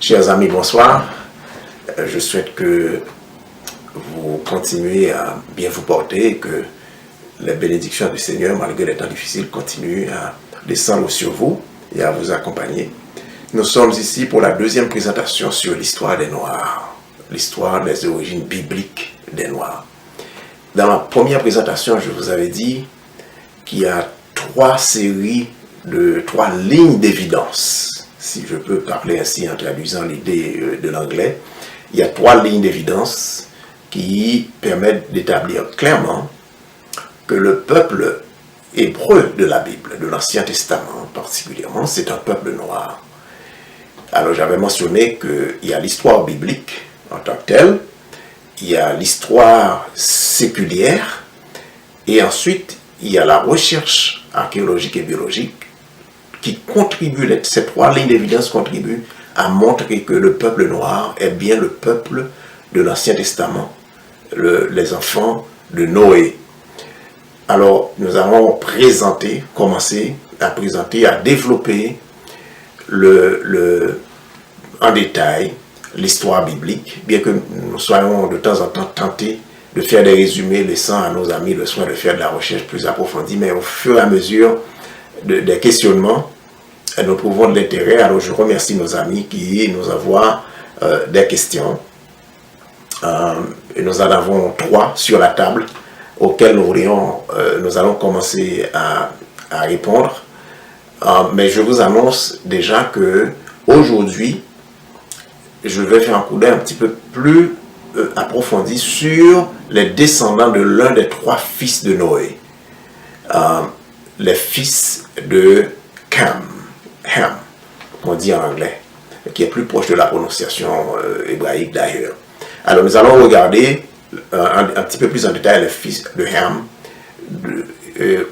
Chers amis, bonsoir. Je souhaite que vous continuez à bien vous porter et que les bénédictions du Seigneur, malgré les temps difficiles, continuent à descendre sur vous et à vous accompagner. Nous sommes ici pour la deuxième présentation sur l'histoire des Noirs, l'histoire des origines bibliques des Noirs. Dans la première présentation, je vous avais dit qu'il y a trois lignes d'évidence, si je peux parler ainsi en traduisant l'idée de l'anglais. Il y a trois lignes d'évidence qui permettent d'établir clairement que le peuple hébreu de la Bible, de l'Ancien Testament particulièrement, c'est un peuple noir. Alors j'avais mentionné qu'il y a l'histoire biblique en tant que telle, il y a l'histoire séculière, et ensuite il y a la recherche archéologique et biologique qui contribue, ces trois lignes d'évidence contribuent à montrer que le peuple noir est bien le peuple de l'Ancien Testament, les enfants de Noé. Alors, nous allons commencer à présenter, à développer en détail l'histoire biblique, bien que nous soyons de temps en temps tentés de faire des résumés, laissant à nos amis le soin de faire de la recherche plus approfondie, mais au fur et à mesure des questionnements, nous trouvons de l'intérêt. Alors, je remercie nos amis qui nous envoient des questions. Et nous en avons trois sur la table auxquelles nous allons commencer à répondre. Mais je vous annonce déjà que aujourd'hui, je vais faire un coup d'œil un petit peu plus approfondi sur les descendants de l'un des trois fils de Noé, les fils de Ham, qu'on dit en anglais, qui est plus proche de la prononciation hébraïque d'ailleurs. Alors nous allons regarder un petit peu plus en détail les fils de Ham.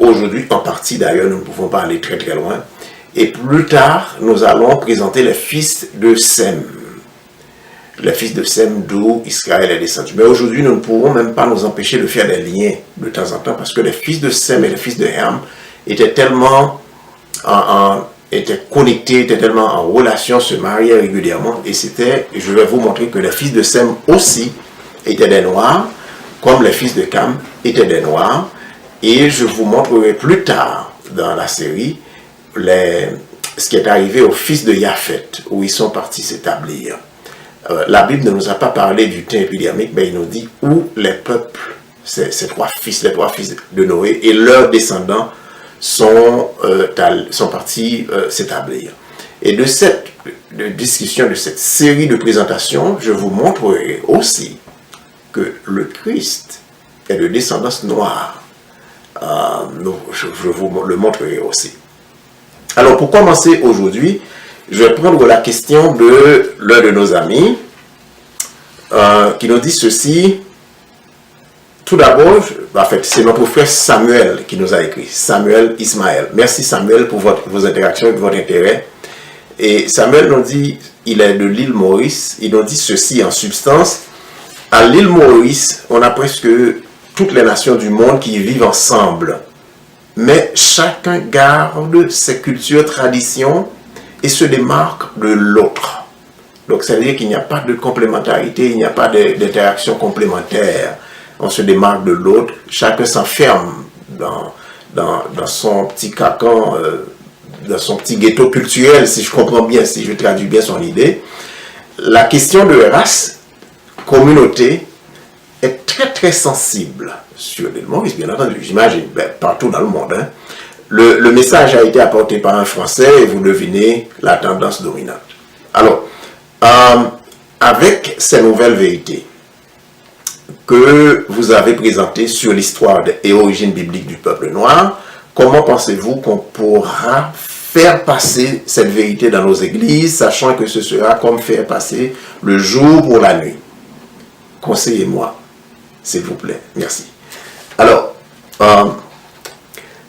Aujourd'hui, en partie d'ailleurs, nous ne pouvons pas aller très très loin. Et plus tard, nous allons présenter les fils de Sem. Les fils de Sem, d'où Israël est descendu. Mais aujourd'hui, nous ne pourrons même pas nous empêcher de faire des liens de temps en temps, parce que les fils de Sem et les fils de Ham étaient tellement étaient connectés, étaient tellement en relation, se mariaient régulièrement. Et je vais vous montrer que les fils de Sem aussi étaient des Noirs, comme les fils de Ham étaient des Noirs. Et je vous montrerai plus tard dans la série ce qui est arrivé aux fils de Japhet, où ils sont partis s'établir. La Bible ne nous a pas parlé du temps épidermique, mais il nous dit où les peuples, les trois fils de Noé et leurs descendants sont partis s'établir. Et de cette discussion, de cette série de présentations, je vous montrerai aussi que le Christ est de descendance noire. Je vous le montrerai aussi. Alors, pour commencer aujourd'hui, je vais prendre la question de l'un de nos amis qui nous dit ceci. Tout d'abord, en fait, c'est notre frère Samuel qui nous a écrit. Samuel Ismaël. Merci Samuel pour vos interactions et votre intérêt. Et Samuel nous dit, il est de l'île Maurice. Il nous dit ceci en substance. À l'île Maurice, on a presque toutes les nations du monde qui vivent ensemble. Mais chacun garde ses cultures, traditions et se démarque de l'autre. Donc, ça veut dire qu'il n'y a pas de complémentarité, il n'y a pas d'interaction complémentaire. On se démarque de l'autre, chacun s'enferme dans son petit cocon, dans son petit ghetto culturel, si je comprends bien, si je traduis bien son idée. La question de race, communauté, est très très sensible sur l'île Maurice, bien entendu, j'imagine, partout dans le monde. Hein. Le message a été apporté par un Français et vous devinez la tendance dominante. Alors, avec ces nouvelles vérités que vous avez présentées sur l'histoire et origine biblique du peuple noir, comment pensez-vous qu'on pourra faire passer cette vérité dans nos églises, sachant que ce sera comme faire passer le jour pour la nuit? Conseillez-moi, s'il vous plaît. Merci. Alors,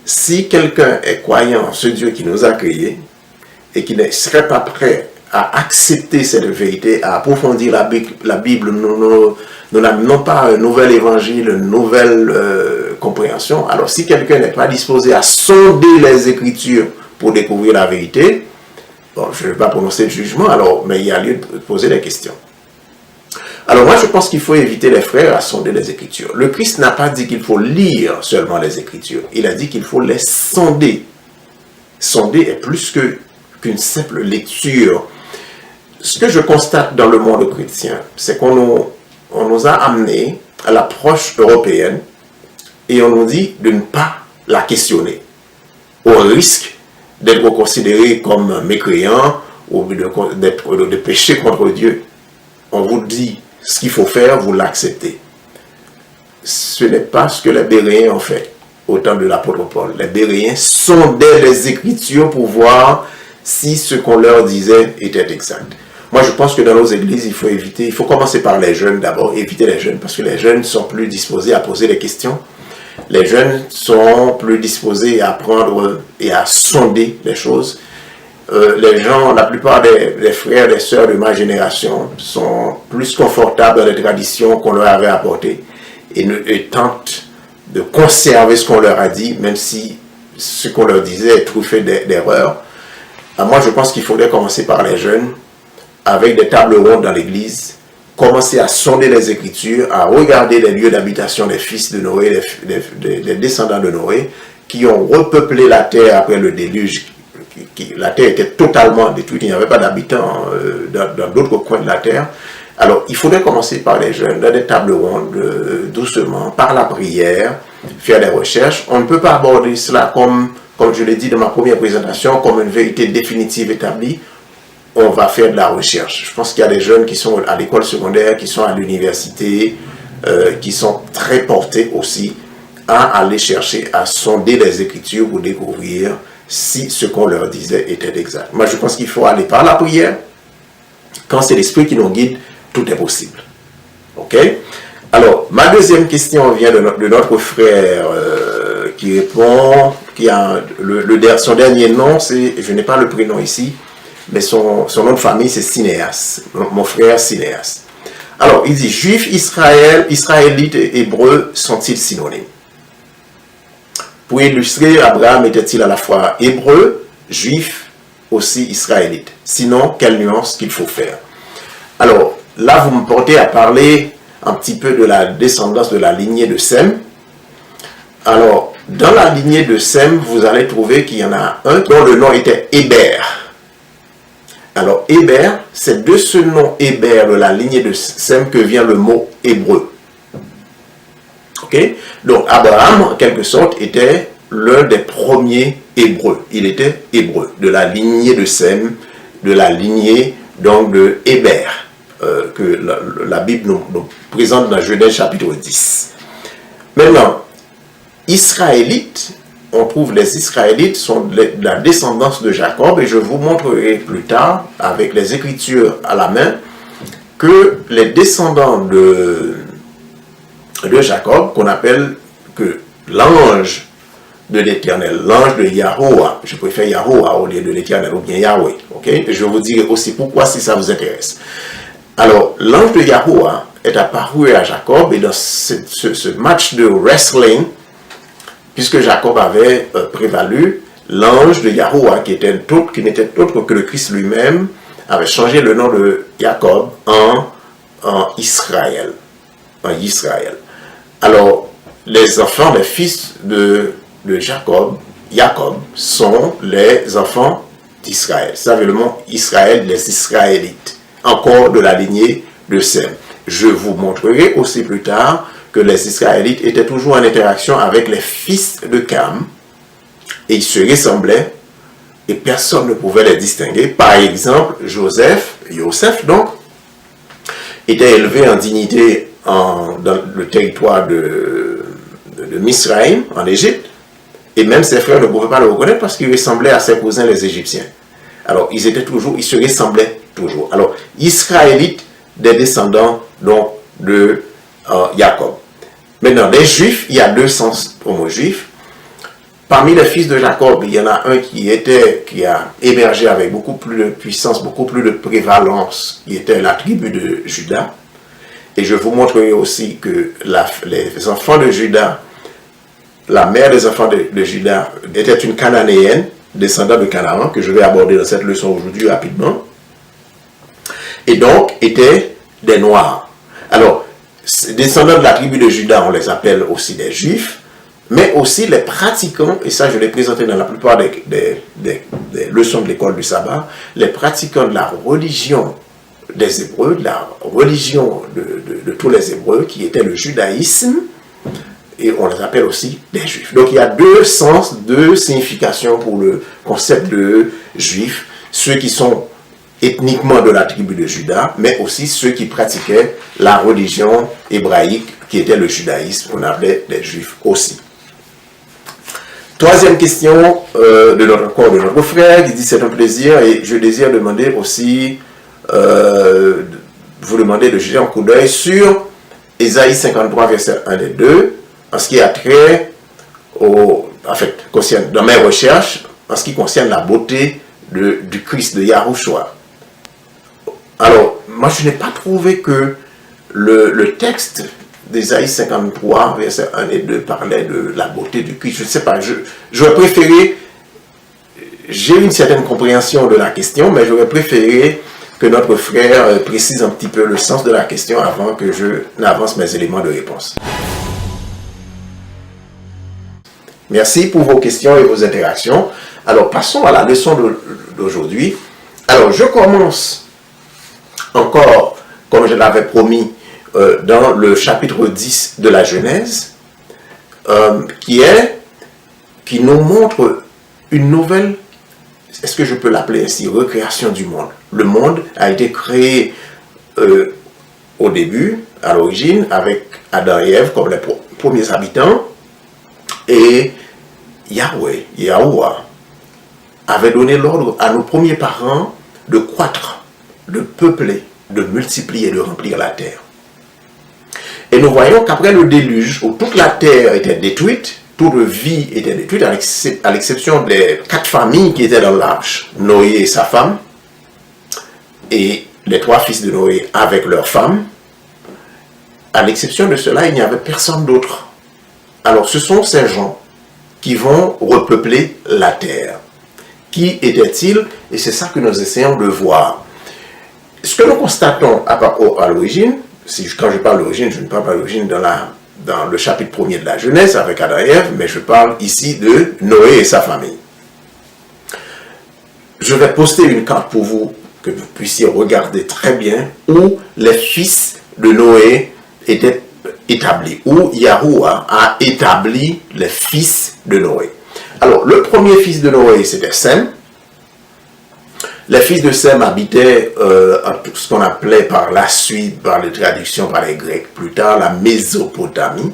si quelqu'un est croyant en ce Dieu qui nous a créés et qui ne serait pas prêt à accepter cette vérité, à approfondir la Bible, nous n'amenons pas un nouvel évangile, une nouvelle compréhension. Alors, si quelqu'un n'est pas disposé à sonder les Écritures pour découvrir la vérité, Bon, je ne vais pas prononcer de jugement, alors, mais il y a lieu de poser des questions. Alors moi, je pense qu'il faut éviter les frères à sonder les Écritures. Le Christ n'a pas dit qu'il faut lire seulement les Écritures. Il a dit qu'il faut les sonder. Sonder est plus qu'une simple lecture. Ce que je constate dans le monde chrétien, c'est qu'on nous a amenés à l'approche européenne et on nous dit de ne pas la questionner, au risque d'être considéré comme mécréant ou de pécher contre Dieu. On vous dit ce qu'il faut faire, vous l'acceptez. Ce n'est pas ce que les Béréens ont fait au temps de l'apôtre Paul. Les Béréens sondaient les Écritures pour voir si ce qu'on leur disait était exact. Moi, je pense que dans nos églises, il faut commencer par les jeunes d'abord, éviter les jeunes, parce que les jeunes sont plus disposés à poser des questions. Les jeunes sont plus disposés à apprendre et à sonder les choses. Les gens, la plupart des frères et des sœurs de ma génération sont plus confortables dans les traditions qu'on leur avait apportées et tentent de conserver ce qu'on leur a dit, même si ce qu'on leur disait est truffé d'erreurs. Moi, je pense qu'il faudrait commencer par les jeunes, avec des tables rondes dans l'église, commencer à sonder les Écritures, à regarder les lieux d'habitation des fils de Noé, des descendants de Noé, qui ont repeuplé la terre après le déluge. La terre était totalement détruite, il n'y avait pas d'habitants dans d'autres coins de la terre. Alors, il faudrait commencer par les jeunes, dans des tables rondes, doucement, par la prière, faire des recherches. On ne peut pas aborder cela comme je l'ai dit dans ma première présentation, comme une vérité définitive établie. On va faire de la recherche. Je pense qu'il y a des jeunes qui sont à l'école secondaire, qui sont à l'université, qui sont très portés aussi à aller chercher, à sonder les Écritures pour découvrir si ce qu'on leur disait était exact. Moi, je pense qu'il faut aller par la prière. Quand c'est l'Esprit qui nous guide, tout est possible. OK? Alors, ma deuxième question vient de notre frère qui répond, son dernier nom, je n'ai pas le prénom ici, mais son nom de famille, c'est Sinéas, mon frère Sinéas. Alors, il dit, Juifs, Israélites et Hébreux sont-ils synonymes? Pour illustrer, Abraham était-il à la fois hébreu, juif, aussi israélite? Sinon, quelle nuance qu'il faut faire? Alors, là, vous me portez à parler un petit peu de la descendance de la lignée de Sem. Alors, dans la lignée de Sem, vous allez trouver qu'il y en a un dont le nom était Héber. Alors, Héber, c'est de ce nom Héber de la lignée de Sem que vient le mot hébreu. Ok? Donc, Abraham, en quelque sorte, était l'un des premiers hébreux. Il était hébreu, de la lignée de Sem, de la lignée donc de Héber, que la Bible nous présente dans Genèse chapitre 10. Maintenant, Israélites, on trouve les Israélites sont de la descendance de Jacob, et je vous montrerai plus tard, avec les Écritures à la main, que les descendants de Jacob, qu'on appelle que l'ange de l'Éternel, l'ange de Yahoua, je préfère Yahoua au lieu de l'Éternel, ou bien Yahweh, ok? Je vous dirai aussi pourquoi si ça vous intéresse. Alors, l'ange de Yahoua est apparu à Jacob, et dans ce match de wrestling, puisque Jacob avait prévalu, l'ange de Yahoua, qui n'était autre que le Christ lui-même, avait changé le nom de Jacob en Israël. En Israël. Alors, les enfants, les fils de Jacob, sont les enfants d'Israël. Ça veut le mot Israël, les Israélites, encore de la lignée de Sem. Je vous montrerai aussi plus tard que les Israélites étaient toujours en interaction avec les fils de Cam, et ils se ressemblaient, et personne ne pouvait les distinguer. Par exemple, Joseph donc, était élevé en dignité dans le territoire de Misraïm, en Égypte, et même ses frères ne pouvaient pas le reconnaître parce qu'il ressemblait à ses cousins les Égyptiens. Alors, ils se ressemblaient toujours. Alors, Israélites, des descendants donc, de Jacob. Maintenant, les Juifs, il y a deux sens au mot juif. Parmi les fils de Jacob, il y en a un qui a émergé avec beaucoup plus de puissance, beaucoup plus de prévalence, qui était la tribu de Juda. Et je vous montrerai aussi que les enfants de Juda, la mère des enfants de Juda était une Cananéenne descendants de Canaan, que je vais aborder dans cette leçon aujourd'hui rapidement, et donc étaient des Noirs. Alors, descendants de la tribu de Juda, on les appelle aussi des Juifs, mais aussi les pratiquants, et ça je l'ai présenté dans la plupart des leçons de l'école du sabbat, les pratiquants de la religion des Hébreux, de la religion de tous les Hébreux, qui était le judaïsme, et on les appelle aussi des Juifs. Donc il y a deux sens, deux significations pour le concept de Juifs, ceux qui sont ethniquement de la tribu de Juda, mais aussi ceux qui pratiquaient la religion hébraïque, qui était le judaïsme, qu'on appelait des Juifs aussi. Troisième question de notre frère, qui dit c'est un plaisir et je désire demander aussi, vous demander de jeter un coup d'œil sur Ésaïe 53, verset 1 et 2, en ce qui a trait dans mes recherches, en ce qui concerne la beauté du Christ, de Yahushua. Alors, moi je n'ai pas trouvé que le texte d'Ésaïe 53, versets 1 et 2 parlait de la beauté du Christ. Je ne sais pas, j'aurais préféré, j'ai une certaine compréhension de la question, mais j'aurais préféré que notre frère précise un petit peu le sens de la question avant que je n'avance mes éléments de réponse. Merci pour vos questions et vos interactions. Alors, passons à la leçon d'aujourd'hui. Alors, je commence encore, comme je l'avais promis, dans le chapitre 10 de la Genèse, qui nous montre une nouvelle, est-ce que je peux l'appeler ainsi, recréation du monde. Le monde a été créé au début, à l'origine, avec Adam et Ève comme les premiers habitants, et Yahuwah, avait donné l'ordre à nos premiers parents de croître, de peupler, de multiplier, de remplir la terre. Et nous voyons qu'après le déluge, où toute la terre était détruite, toute vie était détruite, à l'exception des 4 familles qui étaient dans l'arche, Noé et sa femme, et les 3 fils de Noé avec leurs femmes, à l'exception de cela, il n'y avait personne d'autre. Alors ce sont ces gens qui vont repeupler la terre. Qui étaient-ils? Et c'est ça que nous essayons de voir. Ce que nous constatons à l'origine, quand je parle d'origine, je ne parle pas d'origine dans le chapitre 1er de la Genèse avec Adam et Ève, mais je parle ici de Noé et sa famille. Je vais poster une carte pour vous, que vous puissiez regarder très bien, où les fils de Noé étaient établis, où Yahuwah a établi les fils de Noé. Alors, le premier fils de Noé, c'était Sem. Les fils de Sem habitaient ce qu'on appelait par la suite, par les traductions par les Grecs, plus tard la Mésopotamie,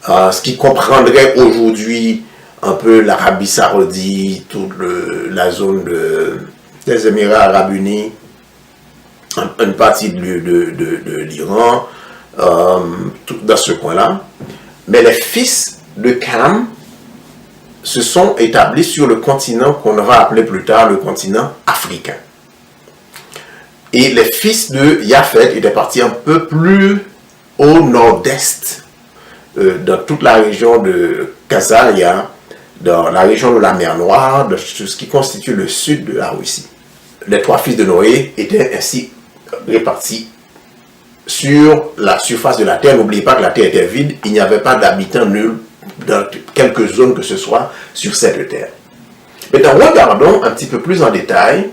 ce qui comprendrait aujourd'hui un peu l'Arabie Saoudite, toute la zone des Émirats Arabes Unis, une partie de l'Iran, dans ce coin-là. Mais les fils de Cam se sont établis sur le continent qu'on va appeler plus tard le continent africain. Et les fils de Japhet étaient partis un peu plus au nord-est, dans toute la région de Khazaria, dans la région de la mer Noire, de ce qui constitue le sud de la Russie. Les 3 fils de Noé étaient ainsi répartis sur la surface de la terre. N'oubliez pas que la terre était vide, il n'y avait pas d'habitants nuls dans quelques zones que ce soit sur cette terre. Maintenant, regardons un petit peu plus en détail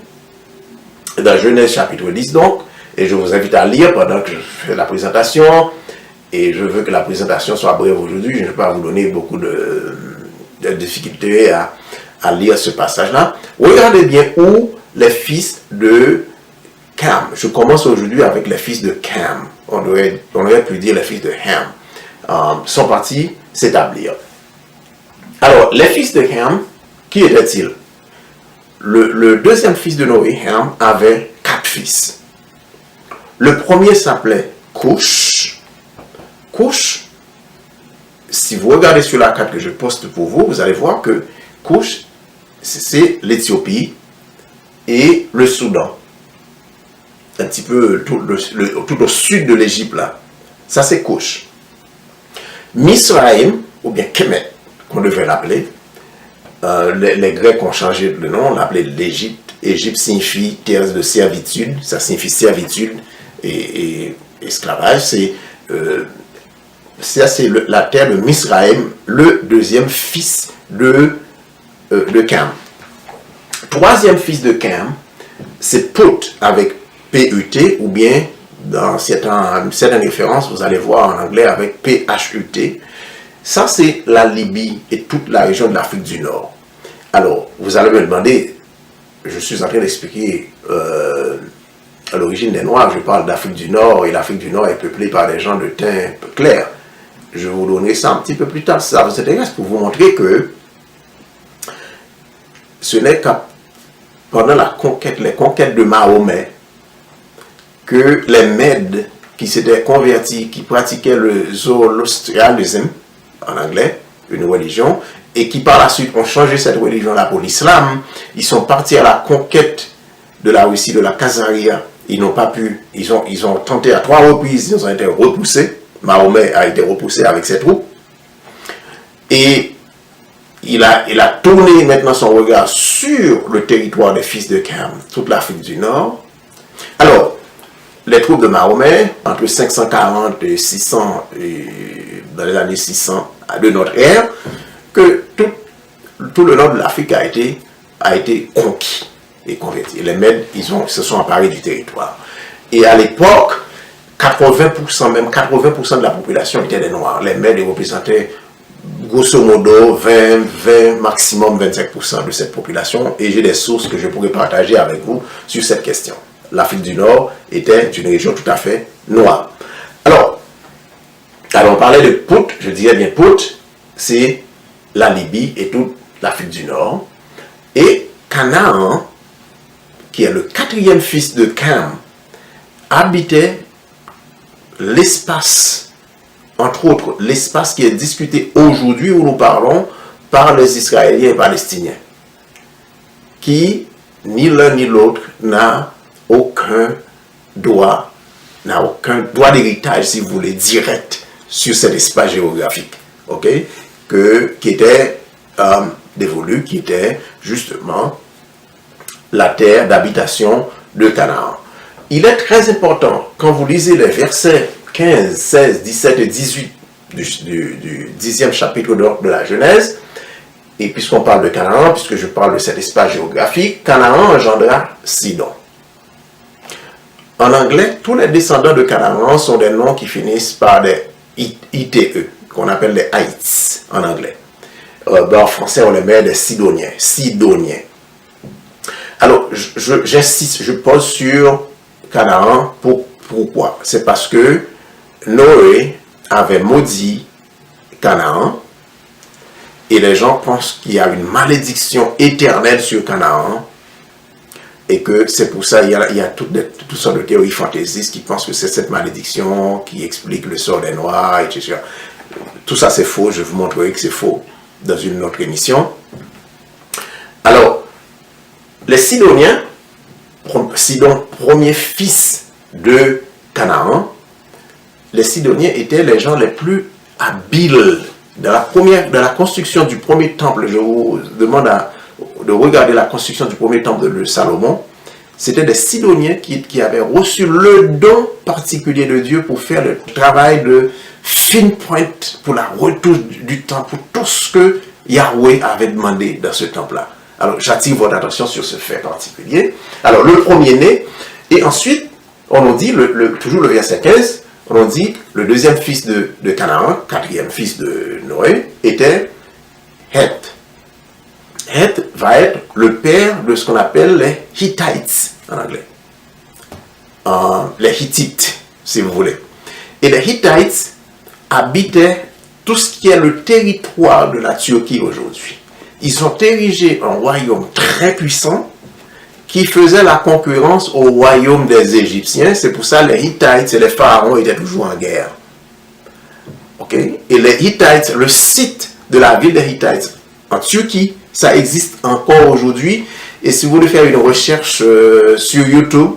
dans Genèse chapitre 10 donc, et je vous invite à lire pendant que je fais la présentation, et je veux que la présentation soit brève aujourd'hui, je ne vais pas vous donner beaucoup de difficultés à lire ce passage-là. Regardez bien où les fils de Cam, je commence aujourd'hui avec les fils de Cam, on aurait pu dire les fils de Ham, sont partis s'établir. Alors, les fils de Ham, qui étaient-ils? Le deuxième fils de Noé, Ham, avait 4 fils. Le premier s'appelait Cush. Cush, si vous regardez sur la carte que je poste pour vous, vous allez voir que Cush, c'est l'Éthiopie et le Soudan. Un petit peu tout au sud de l'Égypte là. Ça c'est Cush. Misraïm, ou bien Kemet, qu'on devrait l'appeler, les Grecs ont changé le nom, on l'appelait l'Égypte. Égypte signifie terre de servitude, ça signifie servitude et esclavage. C'est la terre de Misraïm, le deuxième fils de Cam. Troisième fils de Cam, c'est Put avec P-U-T, ou bien dans certaines références, vous allez voir en anglais avec P-H-U-T. Ça, c'est la Libye et toute la région de l'Afrique du Nord. Alors, vous allez me demander, je suis en train d'expliquer à l'origine des Noirs, je parle d'Afrique du Nord, et l'Afrique du Nord est peuplée par des gens de teint clair. Je vais vous donner ça un petit peu plus tard, si ça vous intéresse, pour vous montrer que ce n'est qu'à pendant les conquêtes de Mahomet, que les Mèdes qui s'étaient convertis, qui pratiquaient le zoroastrianisme, en anglais, une religion, et qui par la suite ont changé cette religion-là pour l'islam, ils sont partis à la conquête de la Russie, de la Khazaria. Ils n'ont pas pu, ils ont tenté à 3 reprises, ils ont été repoussés. Mahomet a été repoussé avec ses troupes. Et il a tourné maintenant son regard sur le territoire des fils de Cam, toute l'Afrique du Nord. Alors, les troupes de Mahomet, entre 540 et 600, dans les années 600 de notre ère, que tout le nord de l'Afrique a été conquis et converti. Et les Mèdes, se sont emparés du territoire. Et à l'époque, 80% de la population était des Noirs. Les Mèdes représentaient grosso modo 20, maximum 25% de cette population. Et j'ai des sources que je pourrais partager avec vous sur cette question. L'Afrique du Nord était une région tout à fait noire. Alors on parlait de Put, je dirais bien Put, c'est la Libye et toute l'Afrique du Nord. Et Canaan, qui est le 4e fils de Cam, habitait l'espace, entre autres, l'espace qui est discuté aujourd'hui où nous parlons par les Israéliens et Palestiniens, qui, ni l'un ni l'autre, n'a aucun droit d'héritage, si vous voulez, direct sur cet espace géographique, ok, qui était dévolu, qui était justement la terre d'habitation de Canaan. Il est très important, quand vous lisez les versets 15, 16, 17 et 18 du 10e chapitre de la Genèse, et puisqu'on parle de Canaan, puisque je parle de cet espace géographique, Canaan engendra Sidon. En anglais, tous les descendants de Canaan sont des noms qui finissent par des ITE, qu'on appelle les Haïts en anglais. En français, on les met des Sidoniens. Alors, j'insiste, je pose sur Canaan. Pourquoi? C'est parce que Noé avait maudit Canaan et les gens pensent qu'il y a une malédiction éternelle sur Canaan et que c'est pour ça qu'il y a toutes sortes de théories fantaisistes qui pensent que c'est cette malédiction qui explique le sort des Noirs, etc. Tout ça c'est faux, je vous montrerai que c'est faux dans une autre émission. Alors, les Sidoniens, Sidon, premier fils de Canaan, les Sidoniens étaient les gens les plus habiles. Dans la construction du premier temple, je vous demande de regarder la construction du premier temple de Salomon. C'était des Sidoniens qui avaient reçu le don particulier de Dieu pour faire le travail de fine pointe pour la retouche du temple, pour tout ce que Yahweh avait demandé dans ce temple-là. Alors, j'attire votre attention sur ce fait particulier. Alors, le premier-né, et ensuite, on nous dit, toujours le verset 15, on nous dit, le deuxième fils de Canaan, 4e fils de Noé, était Heth. Heth va être le père de ce qu'on appelle les Hittites, en anglais. Les Hittites, si vous voulez. Et les Hittites habitaient tout ce qui est le territoire de la Turquie aujourd'hui. Ils ont érigé un royaume très puissant qui faisait la concurrence au royaume des Égyptiens. C'est pour ça que les Hittites et les pharaons étaient toujours en guerre. Okay? Et les Hittites, le site de la ville des Hittites en Turquie, ça existe encore aujourd'hui. Et si vous voulez faire une recherche sur YouTube,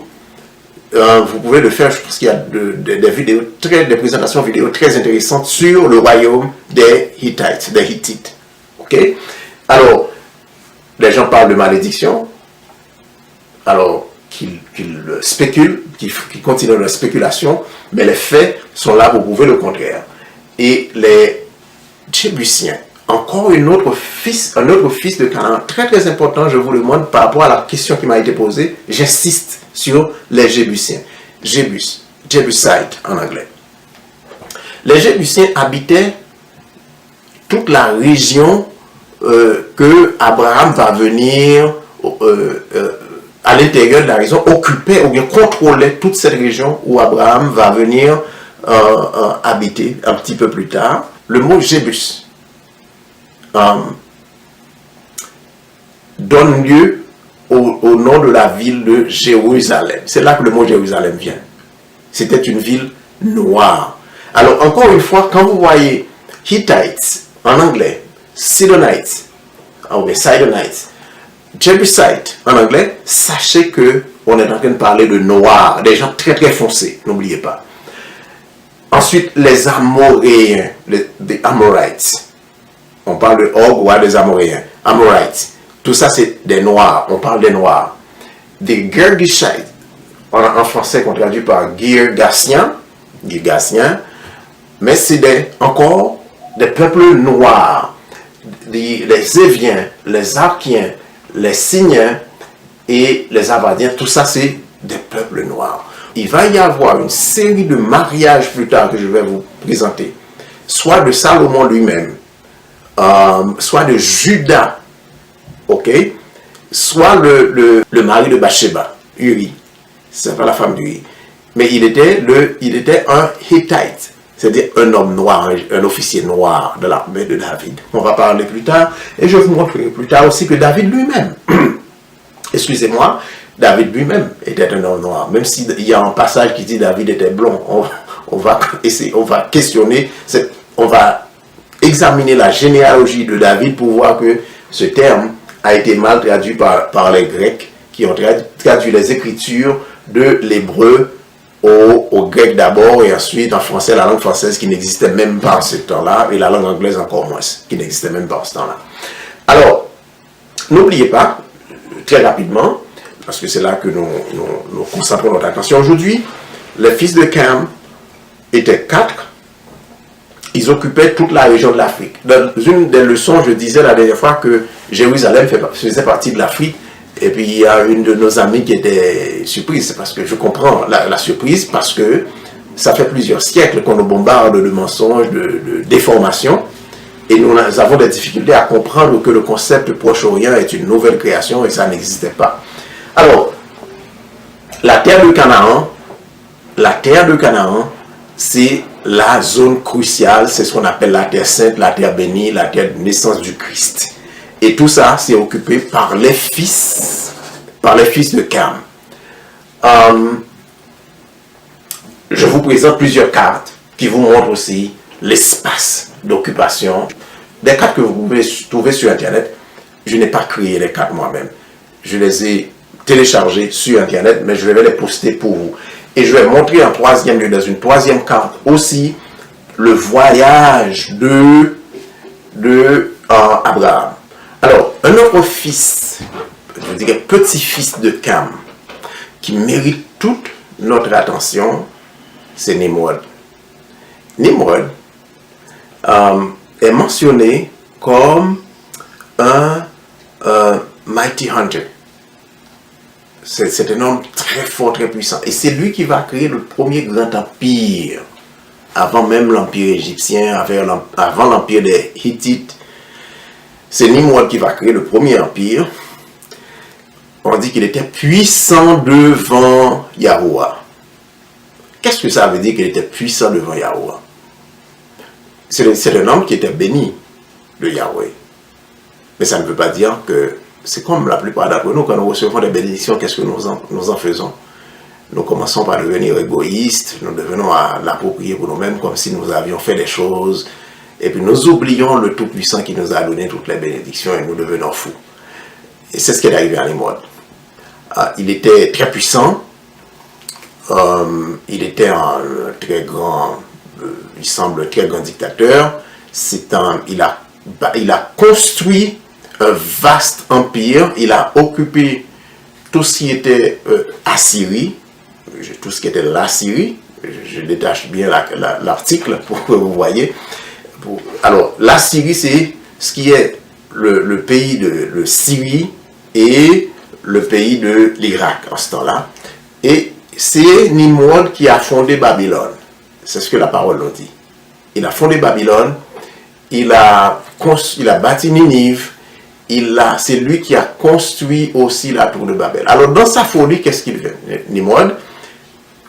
vous pouvez le faire. Je pense qu'il y a des vidéos, des présentations vidéo très intéressantes sur le royaume des Hittites, des Hittites. Okay? Alors, gens parlent de malédiction, alors qu'ils spéculent, qu'ils continuent leur spéculation, mais les faits sont là pour prouver le contraire. Et les Jébusiens, encore un autre fils de Canaan, très très important, je vous le demande par rapport à la question qui m'a été posée, j'insiste sur les Jébusiens. Jebusite en anglais. Les Jébusiens habitaient toute la région que Abraham va venir à l'intérieur de la région, occupait ou bien contrôlait toute cette région où Abraham va venir habiter un petit peu plus tard. Le mot Jébus donne lieu au nom de la ville de Jérusalem. C'est là que le mot Jérusalem vient. C'était une ville noire. Alors, encore une fois, quand vous voyez Hittites en anglais, Sidonites, ou Sidonites, Jebusite en anglais, sachez que on est en train de parler de noirs, des gens très très foncés, n'oubliez pas. Ensuite, les Amoréens, les Amorites. On parle de Og ou des Amoréens. Amorites. Tout ça, c'est des noirs. On parle des noirs. Des Girgashites. En français, qu'on traduit par Girgasiens. Mais c'est encore des peuples noirs. Les Éviens, les Arkiens, les Signiens et les Avadiens. Tout ça, c'est des peuples noirs. Il va y avoir une série de mariages plus tard que je vais vous présenter. Soit de Salomon lui-même, soit de Judas, ok, soit le mari de Bathsheba, Uri, c'est pas la femme d'Uri, mais il était un Hittite, c'est-à-dire un homme noir, un officier noir de l'armée de David. On va parler plus tard, et je vous montrerai plus tard aussi que David lui-même, excusez-moi, David lui-même était un homme noir, même s'il y a un passage qui dit David était blond. On va questionner, on va examiner la généalogie de David pour voir que ce terme a été mal traduit par les Grecs qui ont traduit les écritures de l'hébreu au grec d'abord et ensuite en français, la langue française qui n'existait même pas en ce temps-là et la langue anglaise encore moins, qui n'existait même pas en ce temps-là. Alors, n'oubliez pas, très rapidement, parce que c'est là que nous concentrons notre attention aujourd'hui, les fils de Cam étaient 4. Ils occupaient toute la région de l'Afrique. Dans une des leçons, je disais la dernière fois que Jérusalem faisait partie de l'Afrique. Et puis il y a une de nos amies qui était surprise, parce que je comprends la surprise, parce que ça fait plusieurs siècles qu'on nous bombarde de mensonges, de déformations, et nous avons des difficultés à comprendre que le concept Proche-Orient est une nouvelle création et ça n'existait pas. Alors, la terre de Canaan, c'est la zone cruciale, c'est ce qu'on appelle la terre sainte, la terre bénie, la terre de naissance du Christ. Et tout ça, c'est occupé par les fils de Cam. Je vous présente plusieurs cartes qui vous montrent aussi l'espace d'occupation. Des cartes que vous pouvez trouver sur Internet. Je n'ai pas créé les cartes moi-même. Je les ai téléchargées sur Internet, mais je vais les poster pour vous. Et je vais montrer en troisième lieu, dans une troisième carte aussi, le voyage de Abraham. Alors, un autre fils, je dirais petit-fils de Cam, qui mérite toute notre attention, c'est Nimrod. Nimrod est mentionné comme un mighty hunter. C'est un homme très fort, très puissant. Et c'est lui qui va créer le premier grand empire, avant même l'empire égyptien, avant l'empire des Hittites. C'est Nimrod qui va créer le premier empire. On dit qu'il était puissant devant Yahuwah. Qu'est-ce que ça veut dire qu'il était puissant devant Yahuwah? C'est un homme qui était béni de Yahweh. Mais ça ne veut pas dire que c'est comme la plupart d'entre nous, quand nous recevons des bénédictions, qu'est-ce que nous en faisons? Nous commençons par devenir égoïstes, nous devenons à l'approprier pour nous-mêmes comme si nous avions fait des choses, et puis nous oublions le Tout-Puissant qui nous a donné toutes les bénédictions et nous devenons fous. Et c'est ce qui est arrivé à Nimrod. Il était très puissant, il était un très grand, il semble très grand dictateur. Il a construit un vaste empire. Il a occupé tout ce qui était Assyrie, tout ce qui était la Syrie. Je détache bien l'article pour que vous voyez. Alors, la Syrie, c'est ce qui est le pays de Syrie et le pays de l'Irak en ce temps-là. Et c'est Nimrod qui a fondé Babylone. C'est ce que la parole nous dit. Il a fondé Babylone, il a bâti Ninive, c'est lui qui a construit aussi la tour de Babel. Alors, dans sa folie, qu'est-ce qu'il fait, Nimrod?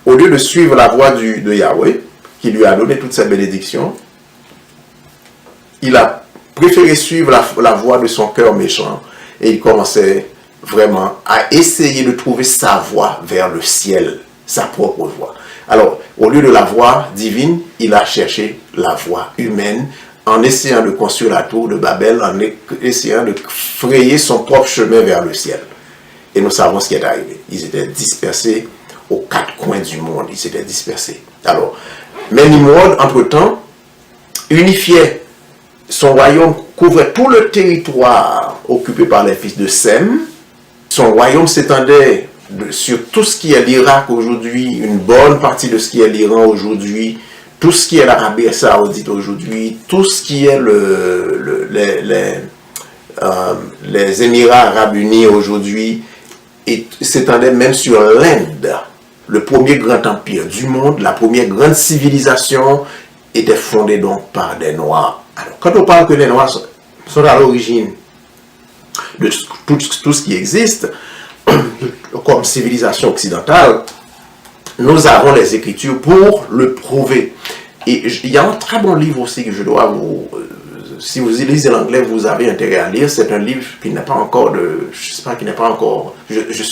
Au lieu de suivre la voie de Yahweh, qui lui a donné toutes ses bénédictions, il a préféré suivre la voie de son cœur méchant et il commençait vraiment à essayer de trouver sa voie vers le ciel, sa propre voie. Alors, au lieu de la voie divine, il a cherché la voie humaine en essayant de construire la tour de Babel, en essayant de frayer son propre chemin vers le ciel. Et nous savons ce qui est arrivé. Ils étaient dispersés aux quatre coins du monde. Ils s'étaient dispersés. Alors, mais Nimrod, entre-temps, unifiait son royaume, couvrait tout le territoire occupé par les fils de Sem. Son royaume s'étendait sur tout ce qui est l'Irak aujourd'hui, une bonne partie de ce qui est l'Iran aujourd'hui, tout ce qui est l'Arabie Saoudite aujourd'hui, tout ce qui est les Émirats Arabes Unis aujourd'hui, et s'étendait même sur l'Inde. Le premier grand empire du monde, la première grande civilisation était fondée donc par des Noirs. Alors, quand on parle que les Noirs sont à l'origine de tout ce qui existe, comme civilisation occidentale, nous avons les Écritures pour le prouver. Et il y a un très bon livre aussi que je dois vous... si vous lisez l'anglais, vous avez intérêt à lire. C'est un livre qui n'est pas encore je sais pas, qui n'est pas encore... Je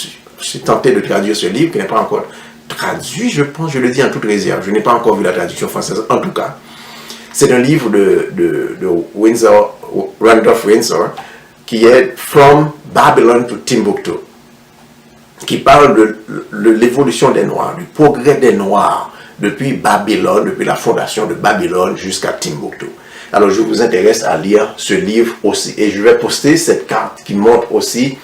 suis tenté de traduire ce livre, qui n'est pas encore traduit, je pense, je le dis en toute réserve. Je n'ai pas encore vu la traduction française, en tout cas. C'est un livre de Randolph Windsor, qui est From Babylon to Timbuktu, qui parle de l'évolution des Noirs, du progrès des Noirs depuis Babylone, depuis la fondation de Babylone jusqu'à Timbuktu. Alors je vous intéresse à lire ce livre aussi. Et je vais poster cette carte qui montre aussi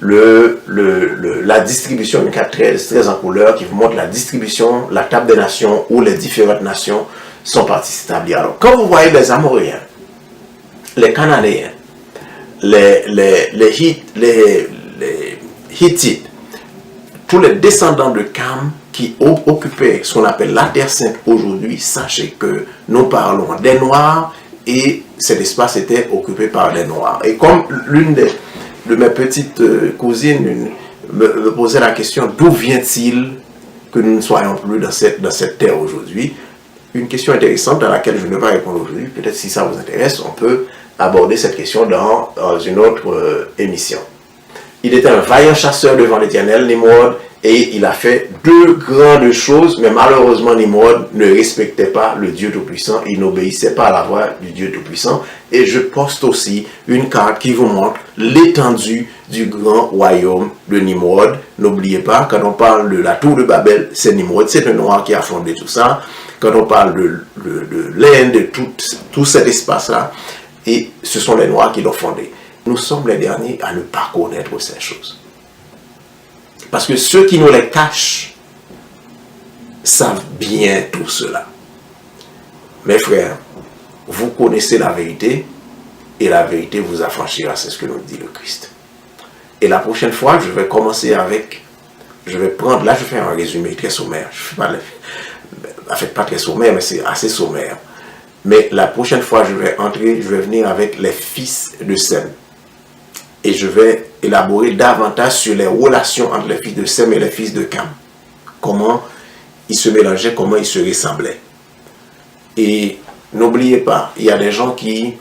la distribution, une carte très en couleur, qui vous montre la distribution, la table des nations, où les différentes nations sont parties s'établir. Alors quand vous voyez les Amoréens, les Cananéens, les Hittites, tous les descendants de Cam qui occupaient ce qu'on appelle la Terre Sainte aujourd'hui, sachez que nous parlons des Noirs et cet espace était occupé par les Noirs. Et comme l'une de mes petites cousines me posait la question, d'où vient-il que nous ne soyons plus dans cette terre aujourd'hui? Une question intéressante à laquelle je ne vais pas répondre aujourd'hui. Peut-être si ça vous intéresse, on peut aborder cette question dans une autre émission. Il était un vaillant chasseur devant l'Éternel, Nimrod, et il a fait deux grandes choses, mais malheureusement Nimrod ne respectait pas le Dieu Tout-Puissant, il n'obéissait pas à la voix du Dieu Tout-Puissant. Et je poste aussi une carte qui vous montre l'étendue du grand royaume de Nimrod. N'oubliez pas, quand on parle de la tour de Babel, c'est Nimrod, c'est un noir qui a fondé tout ça. Quand on parle de l'Inde, de tout cet espace-là, et ce sont les Noirs qui l'ont fondé. Nous sommes les derniers à ne pas connaître ces choses. Parce que ceux qui nous les cachent savent bien tout cela. Mes frères, vous connaissez la vérité et la vérité vous affranchira, c'est ce que nous dit le Christ. Et la prochaine fois, je vais commencer avec, je vais faire un résumé très sommaire. Pas très sommaire, mais c'est assez sommaire. Mais la prochaine fois, je vais venir avec les fils de Sem. Et je vais élaborer davantage sur les relations entre les fils de Sem et les fils de Cam. Comment ils se mélangeaient, comment ils se ressemblaient. Et n'oubliez pas, il y a des gens qui...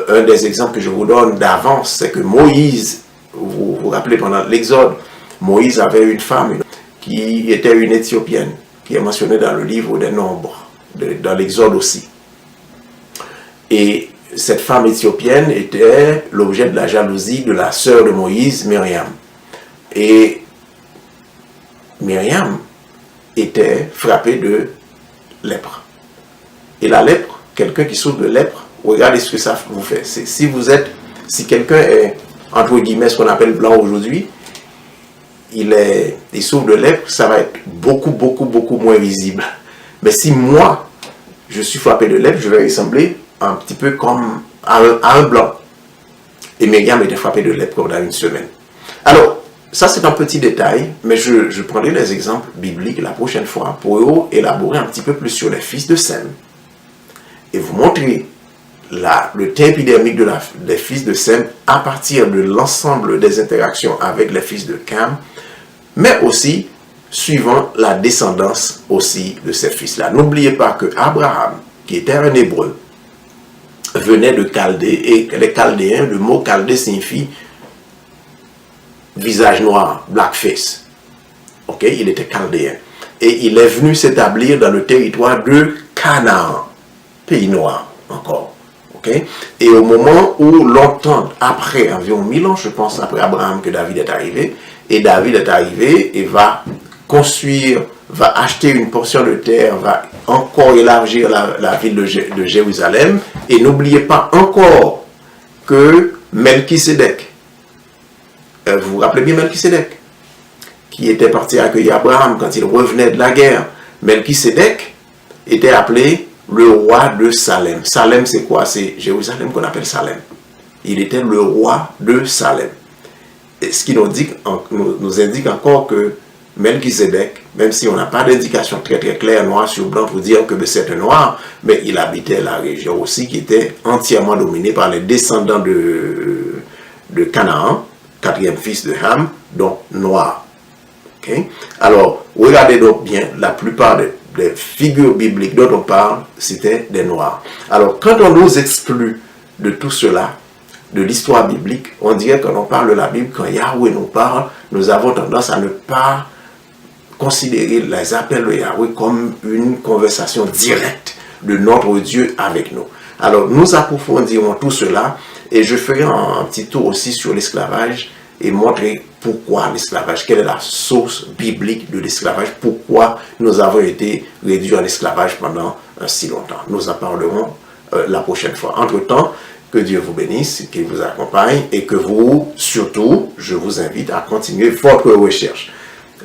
un des exemples que je vous donne d'avance, c'est que Moïse, vous vous rappelez pendant l'Exode, Moïse avait une femme qui était une Éthiopienne, qui est mentionnée dans le livre des Nombres, dans l'Exode aussi. Et cette femme éthiopienne était l'objet de la jalousie de la sœur de Moïse, Myriam. Et Myriam était frappée de lèpre. Et la lèpre, quelqu'un qui souffre de lèpre, regardez ce que ça vous fait. Si vous êtes Si quelqu'un est, entre guillemets, ce qu'on appelle blanc aujourd'hui, il souffre de lèpre, ça va être beaucoup moins visible. Mais si moi, je suis frappé de lèpre, je vais ressembler un petit peu comme à un blanc. Et Myriam était frappée de lèpre pendant une semaine. Alors, ça c'est un petit détail, mais je prendrai des exemples bibliques la prochaine fois pour élaborer un petit peu plus sur les fils de Sem. Et vous montrer le teint épidermique des fils de Sem à partir de l'ensemble des interactions avec les fils de Cam, mais aussi suivant la descendance aussi de ces fils-là. N'oubliez pas que Abraham, qui était un hébreu, venait de Chaldée, et les Chaldéens, le mot Chaldée signifie visage noir, blackface. Ok, il était chaldéen. Et il est venu s'établir dans le territoire de Canaan, pays noir encore. Okay? Et au moment où longtemps après, environ 1000 ans, je pense, après Abraham, que David est arrivé, et David est arrivé et va construire, va acheter une portion de terre, va encore élargir la ville de Jérusalem. Et n'oubliez pas encore que Melchisédek, vous vous rappelez bien Melchisédek, qui était parti accueillir Abraham quand il revenait de la guerre. Melchisédek était appelé le roi de Salem. Salem, c'est quoi? C'est Jérusalem qu'on appelle Salem. Il était le roi de Salem. Et ce qui nous indique encore que Melchisédek, même si on n'a pas d'indication très claire, noir sur blanc, pour dire que c'est un noir, mais il habitait la région aussi qui était entièrement dominée par les descendants de Canaan, quatrième fils de Ham, donc noir. Okay? Alors, regardez donc bien, la plupart des figures bibliques dont on parle, c'était des noirs. Alors, quand on nous exclut de tout cela, de l'histoire biblique, on dirait que quand on parle de la Bible, quand Yahweh nous parle, nous avons tendance à ne pas considérer les appels de Yahweh comme une conversation directe de notre Dieu avec nous. Alors, nous approfondirons tout cela et je ferai un petit tour aussi sur l'esclavage et montrer pourquoi l'esclavage, quelle est la source biblique de l'esclavage, pourquoi nous avons été réduits à l'esclavage pendant si longtemps. Nous en parlerons la prochaine fois. Entre-temps, que Dieu vous bénisse, qu'il vous accompagne et que vous, surtout, je vous invite à continuer votre recherche.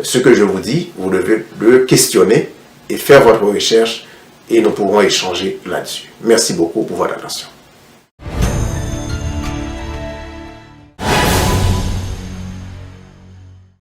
Ce que je vous dis, vous devez le questionner et faire votre recherche et nous pourrons échanger là-dessus. Merci beaucoup pour votre attention.